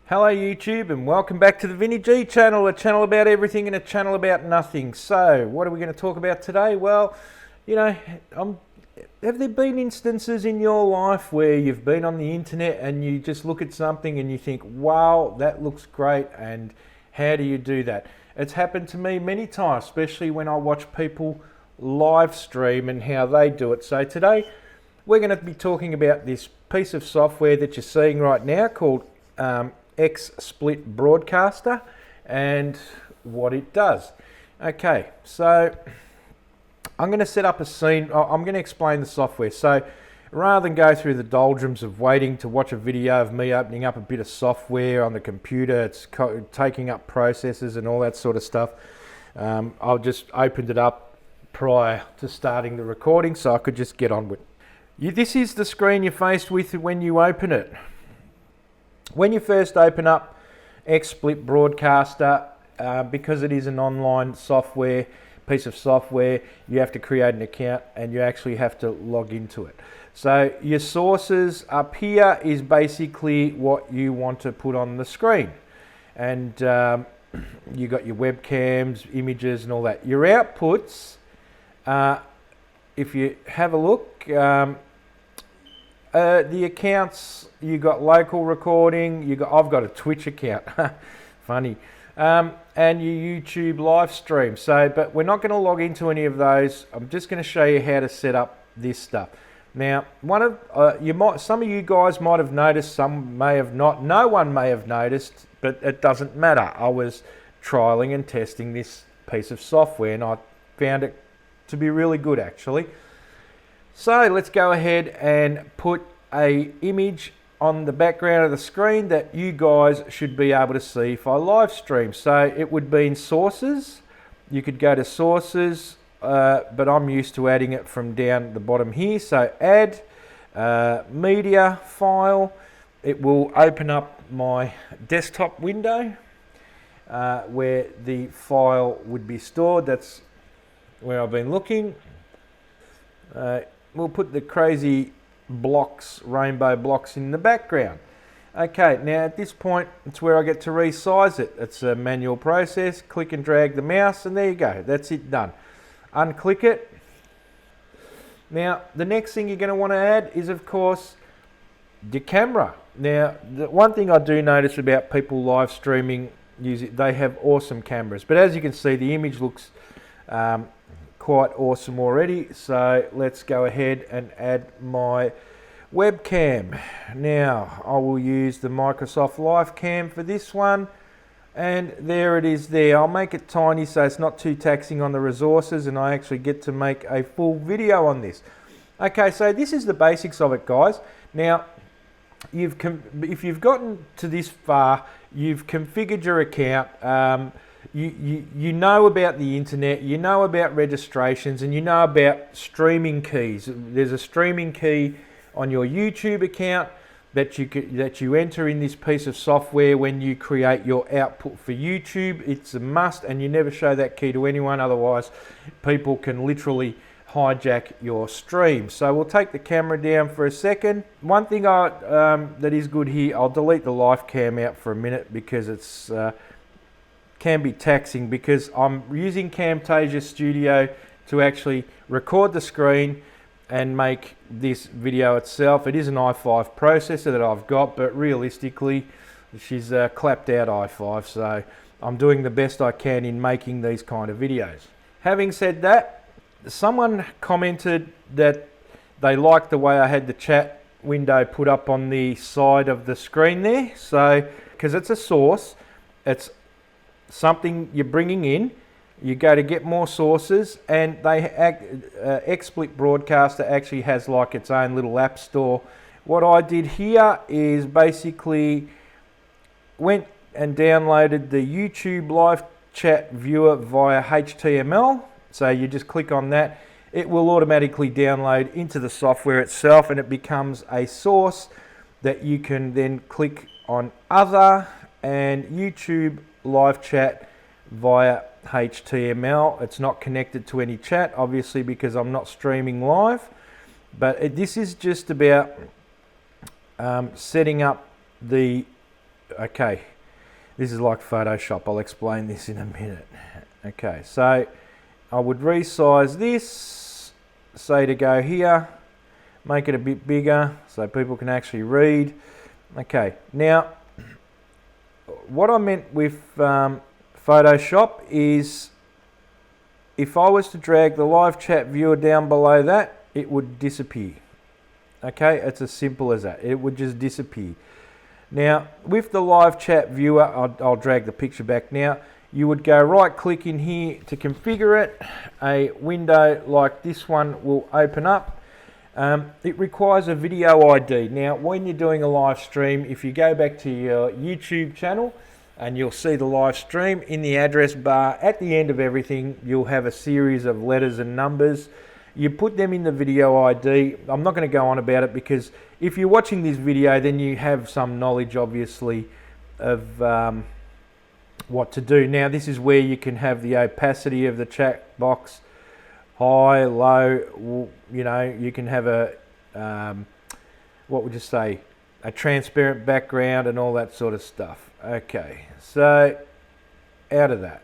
Hello YouTube and welcome back to the Vinny G channel, a channel about everything and a channel about nothing. So, what are we going to talk about today? Well, you know, have there been instances in your life where you've been on the internet and you just look at something and you think, wow, that looks great, and how do you do that? It's happened to me many times, especially when I watch people live stream and how they do it. So today we're going to be talking about this piece of software that you're seeing right now called Xsplit Broadcaster and what it does. Okay, so I'm going to set up a scene. I'm going to explain the software. So rather than go through the doldrums of waiting to watch a video of me opening up a bit of software on the computer, it's taking up processes and all that sort of stuff, I've just opened it up prior to starting the recording so I could just get on with it. This is the screen you're faced with when you open it. When you first open up Xsplit Broadcaster, because it is an online piece of software, you have to create an account and you actually have to log into it. So your sources up here is basically what you want to put on the screen. And you got your webcams, images and all that. Your outputs, if you have a look, the accounts, you got local recording, I've got a Twitch account, funny, and your YouTube live stream. So, but we're not going to log into any of those. I'm just going to show you how to set up this stuff. Now, some of you guys might have noticed, some may have not. No one may have noticed, but it doesn't matter. I was trialing and testing this piece of software, and I found it to be really good, actually. So let's go ahead and put an image on the background of the screen that you guys should be able to see if I live stream. So it would be in sources. You could go to sources, but I'm used to adding it from down the bottom here. So add media file. It will open up my desktop window where the file would be stored. That's where I've been looking. We'll put the crazy blocks, rainbow blocks in the background. Okay, now at this point, it's where I get to resize it. It's a manual process. Click and drag the mouse, and there you go. That's it done. Unclick it. Now, the next thing you're going to want to add is, of course, the camera. Now, the one thing I do notice about people live streaming, they have awesome cameras. But as you can see, the image looks quite awesome already. So let's go ahead and add my webcam. Now I will use the Microsoft Live Cam for this one, and there it is there. I'll make it tiny so it's not too taxing on the resources and I actually get to make a full video on this. Okay, so this is the basics of it, guys. Now if you've gotten to this far, you've configured your account. You know about the internet, you know about registrations, and you know about streaming keys. There's a streaming key on your YouTube account that you enter in this piece of software when you create your output for YouTube. It's a must, and you never show that key to anyone, otherwise people can literally hijack your stream. So we'll take the camera down for a second. One thing that is good here, I'll delete the live cam out for a minute because it's can be taxing, because I'm using Camtasia Studio to actually record the screen and make this video itself. It is an i5 processor that I've got, but realistically she's a clapped out i5, so I'm doing the best I can in making these kind of videos. Having said that, someone commented that they liked the way I had the chat window put up on the side of the screen there. So because it's a source, it's something you're bringing in, you go to get more sources, and Xsplit Broadcaster actually has like its own little app store. What I did here is basically went and downloaded the YouTube live chat viewer via HTML. So you just click on that, it will automatically download into the software itself, and it becomes a source that you can then click on other and YouTube live chat via HTML. It's not connected to any chat, obviously, because I'm not streaming live, but this is just about setting up the Okay, this is like Photoshop. I'll explain this in a minute. Okay, so I would resize this, say to go here, make it a bit bigger so people can actually read. Okay, now what I meant with Photoshop is if I was to drag the live chat viewer down below that, it would disappear. Okay, it's as simple as that. It would just disappear. Now, with the live chat viewer, I'll drag the picture back now. You would go right click in here to configure it. A window like this one will open up. It requires a video ID. Now, when you're doing a live stream, if you go back to your YouTube channel, and you'll see the live stream in the address bar, at the end of everything, you'll have a series of letters and numbers. You put them in the video ID. I'm not going to go on about it because if you're watching this video, then you have some knowledge, obviously, of what to do. Now, this is where you can have the opacity of the chat box, high, low. You know, you can have a, what would you say, a transparent background and all that sort of stuff. Okay, so out of that.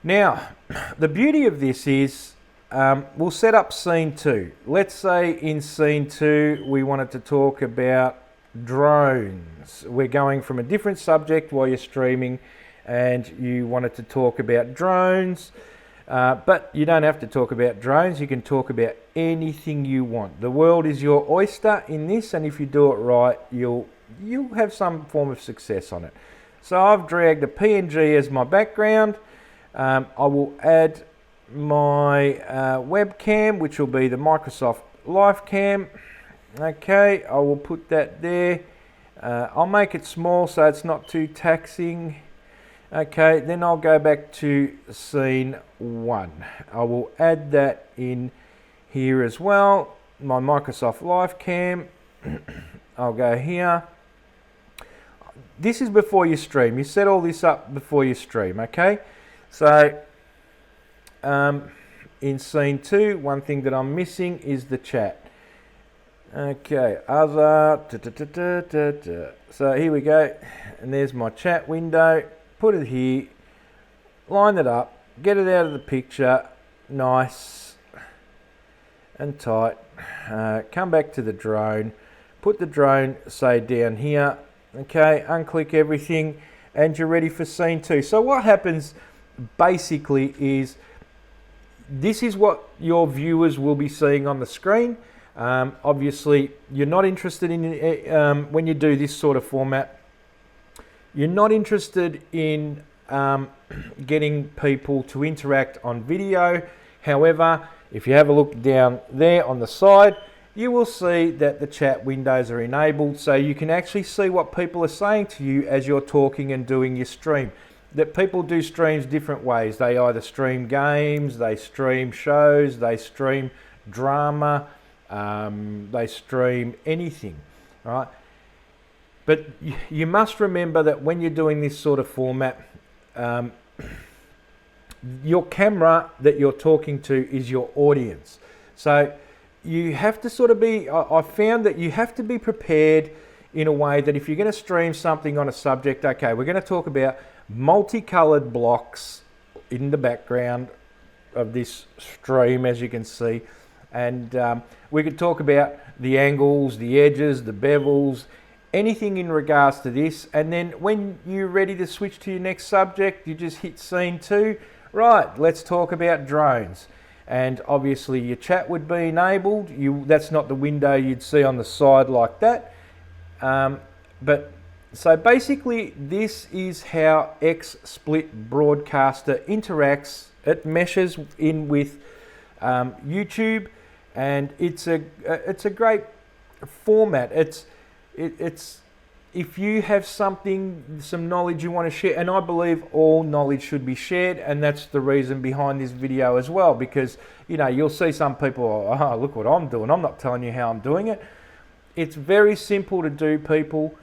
Now, the beauty of this is, we'll set up scene 2. Let's say in scene 2 we wanted to talk about drones. We're going from a different subject while you're streaming and you wanted to talk about drones, but you don't have to talk about drones. You can talk about anything you want. The world is your oyster in this, and if you do it right, you'll have some form of success on it. So I've dragged a PNG as my background. I will add my webcam, which will be the Microsoft Live Cam. Okay, I will put that there. I'll make it small so it's not too taxing. Okay, then I'll go back to scene 1. I will add that in here as well, my Microsoft Live Cam. I'll go here. This is before you stream. You set all this up before you stream, okay? So in scene 2, one thing that I'm missing is the chat. Okay, other. So here we go, and there's my chat window. Put it here, line it up, get it out of the picture, nice and tight. Come back to the drone, put the drone, say, down here. Okay, unclick everything, and you're ready for scene 2. So what happens basically is, this is what your viewers will be seeing on the screen. Obviously, you're not interested in, when you do this sort of format, you're not interested in getting people to interact on video. However, if you have a look down there on the side, you will see that the chat windows are enabled, so you can actually see what people are saying to you as you're talking and doing your stream. That people do streams different ways. They either stream games, they stream shows, they stream drama, they stream anything, right? But you must remember that when you're doing this sort of format, your camera that you're talking to is your audience. So you have to sort of be, I found that you have to be prepared in a way that if you're going to stream something on a subject, okay, we're going to talk about multicolored blocks in the background of this stream, as you can see, and we could talk about the angles, the edges, the bevels, anything in regards to this. And then when you're ready to switch to your next subject, you just hit scene 2. Right, let's talk about drones. And obviously your chat would be enabled. That's not the window you'd see on the side like that. But so basically this is how Xsplit Broadcaster interacts. It meshes in with YouTube, and it's a great format. It's if you have some knowledge you want to share, and I believe all knowledge should be shared, and that's the reason behind this video as well, because you'll see some people, oh, look what I'm doing, I'm not telling you how I'm doing it. It's very simple to do, people.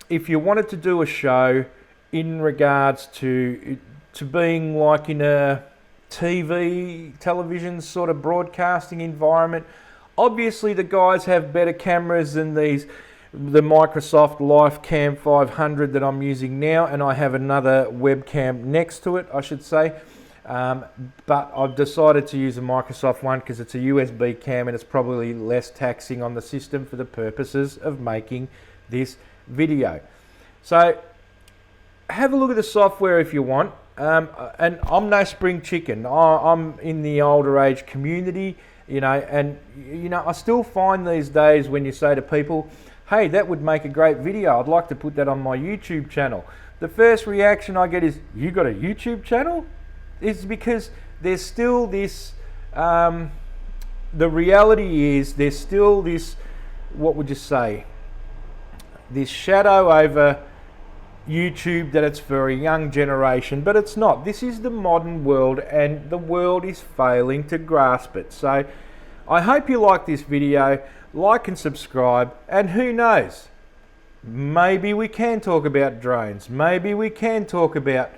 If you wanted to do a show in regards to being like in a television sort of broadcasting environment, obviously the guys have better cameras than these the Microsoft Webcam 500 that I'm using now, and I have another webcam next to it, I should say. But I've decided to use a Microsoft one because it's a USB cam and it's probably less taxing on the system for the purposes of making this video. So have a look at the software if you want. And I'm no spring chicken. I'm in the older age community, you know, and you know, I still find these days when you say to people, hey, that would make a great video, I'd like to put that on my YouTube channel. The first reaction I get is, you got a YouTube channel? It's because there's still this, the reality is there's still this, what would you say, this shadow over YouTube that it's for a young generation, but it's not. This is the modern world and the world is failing to grasp it. So I hope you like this video, like and subscribe, and who knows, maybe we can talk about drones, maybe we can talk about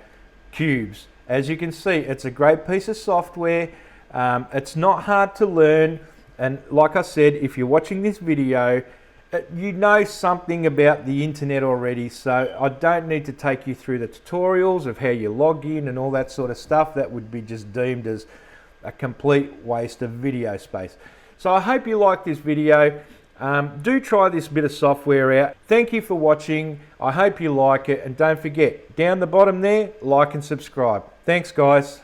cubes. As you can see, it's a great piece of software. It's not hard to learn, and like I said, if you're watching this video, you know something about the internet already, so I don't need to take you through the tutorials of how you log in and all that sort of stuff. That would be just deemed as a complete waste of video space. So I hope you like this video. Do try this bit of software out. Thank you for watching. I hope you like it, and don't forget, down the bottom there, like and subscribe. Thanks guys.